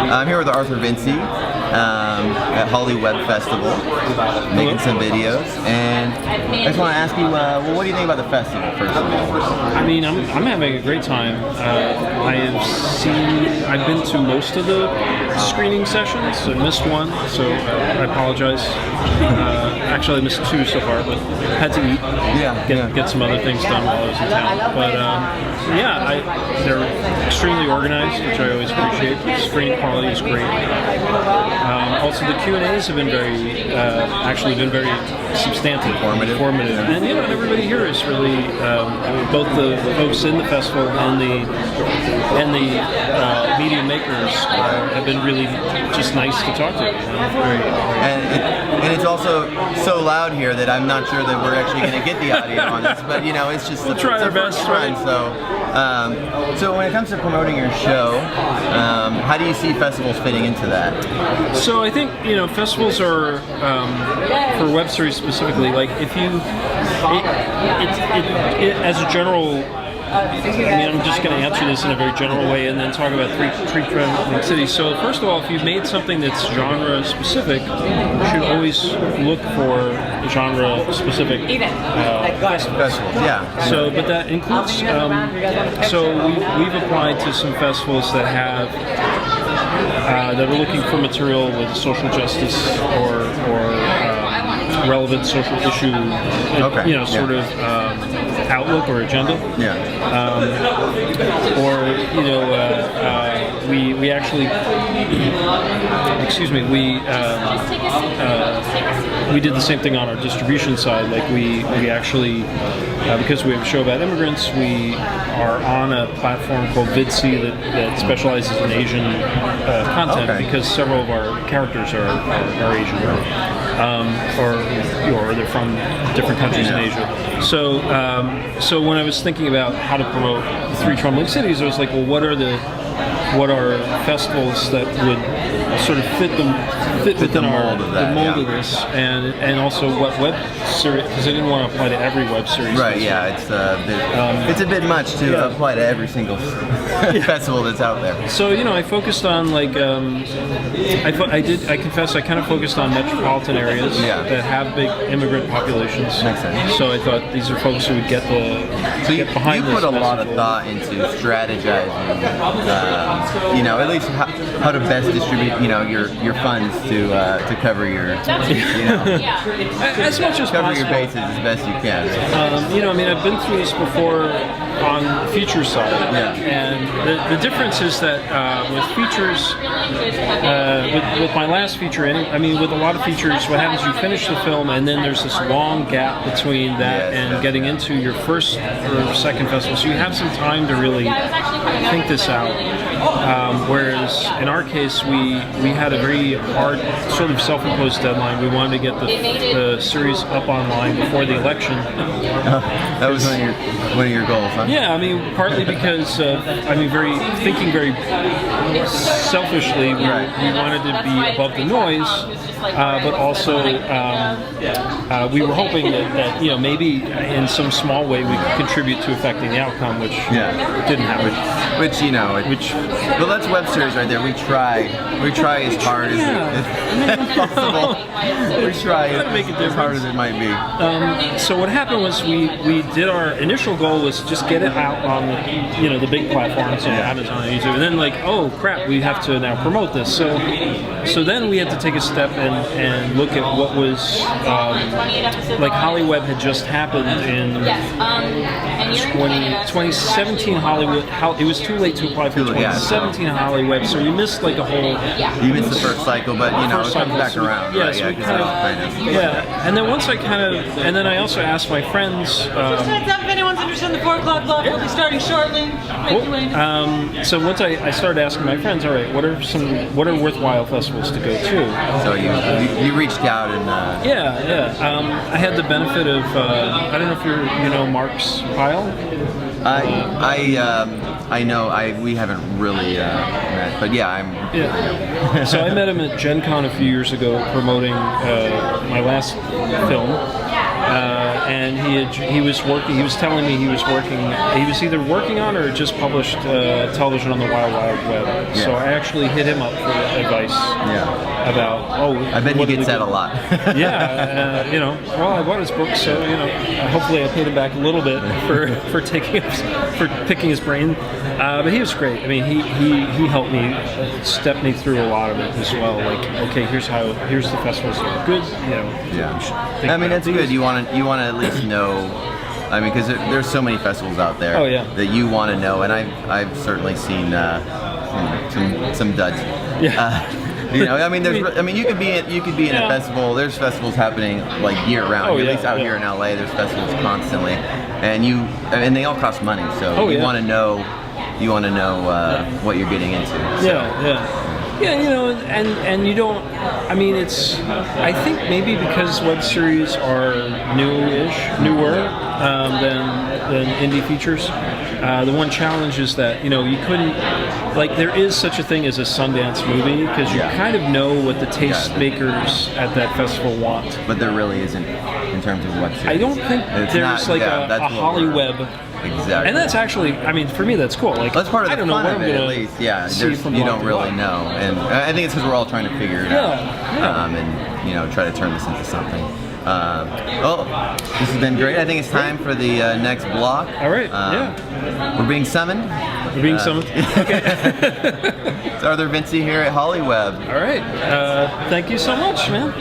I'm here with Arthur Vincie at HollyWeb Festival, making some videos, and I just want to ask you, well, what do you think about the festival, first of all? I mean, I'm having a great time. I've been to most of the screening sessions. I missed one, so I apologize. Actually, I missed two so far, but had to eat, get some other things done while I was in town. But they're extremely organized, which I always appreciate. The screen quality is great. Also, the Q&As have been actually very substantive, informative, and everybody here is really both the folks in the festival and the media makers have been really just nice to talk to. And it's also so loud here that I'm not sure that we're actually going to get the audio on this, but it's just we'll try our best, right? So when it comes to promoting your show, how do you see festivals fitting into that? So I think festivals are for web series specifically. Like if you, as a general. I'm just going to answer this in a very general way and then talk about Three Trembling Cities. So first of all, if you've made something that's genre specific, you should always look for genre specific festivals. Yeah. So, but that includes. So we've applied to some festivals that have that are looking for material with social justice or relevant social issue, sort of outlook or agenda. Yeah. We actually, we did the same thing on our distribution side. Like we actually, because we have a show about immigrants, we are on a platform called Vidcie that specializes in Asian content because several of our characters are Asian, or they're from different countries in Asia. So when I was thinking about how to promote the Three Trembling Cities, I was like, well, what are festivals that would sort of fit the mold of this, and also what web series, because I didn't want to apply to every web series. Right. Yeah. It's a bit much to apply to every single festival that's out there. So I focused on I confess I kind of focused on metropolitan areas that have big immigrant populations. Makes sense. So I thought these are folks who would get behind this. You put a lot of thought into strategizing, at least how to best distribute, your funds to cover your, as much as cover possible. your bases as best you can. I've been through this before on the feature side, and the difference is that with features, with my last feature, with a lot of features, what happens? You finish the film, and then there's this long gap between that and getting into your first or second festival, so you have some time to really think this out. Whereas in our case, we had a very hard, sort of self-imposed deadline. We wanted to get the series up online before the election. That was one of your goals, huh? Yeah, partly because thinking very selfishly, we wanted to be above the noise, but also we were hoping that maybe in some small way we could contribute to affecting the outcome, which didn't happen. Well, that's web series right there. We try as hard as possible. We try as hard as it might be. So what happened was we did our initial goal was just get it out on the big platforms, Amazon and YouTube, and then oh crap, we have to now promote this. So then we had to take a step and look at what was HollyWeb had just happened in 2017. It was too late to apply for 2017 HollyWeb, so we missed a whole. You missed the first cycle, but it comes back around. Yeah, so we kind of. And then once and then I also asked my friends. Just heads up, if anyone's interested in the 4 o'clock club, we'll be starting shortly. So once I started asking my friends, all right, what are worthwhile festivals to go to? So you reached out and. I had the benefit of I don't know if you know Mark's Pyle. I know. We haven't really met, but So I met him at Gen Con a few years ago promoting my last film. and he was working. He was telling me he was working. He was either working on or just published television on the Wild Wild Web. So I actually hit him up for advice about. I bet he gets that a lot. Well, I bought his book, so hopefully I paid him back a little bit for picking his brain. But he was great. I mean, he helped me, step me through a lot of it as well. Like, okay, here's the festivals that are good. I mean, that's good. You want to at least know. I mean, because there's so many festivals out there that you want to know, and I've certainly seen some duds. I mean, you could be in a festival. There's festivals happening like year round. At least out here in LA, there's festivals constantly, and they all cost money. So you want to know. You want to know what you're getting into. And you don't. I mean, I think maybe because web series are newer than indie features. The one challenge is that you couldn't, like, there is such a thing as a Sundance movie because you kind of know what the tastemakers at that festival want. But there really isn't in terms of web series. I don't think there's a HollyWeb. Exactly. And that's actually, I mean, for me, that's cool. Like, that's part of the I don't fun know of it, at least. You don't really know, and I think it's because we're all trying to figure it out, and try to turn this into something. Well, this has been great. I think it's time for the next block. All right. We're being summoned. We're being summoned. Okay. It's Arthur Vincie here at HollyWeb. All right. Thank you so much, man.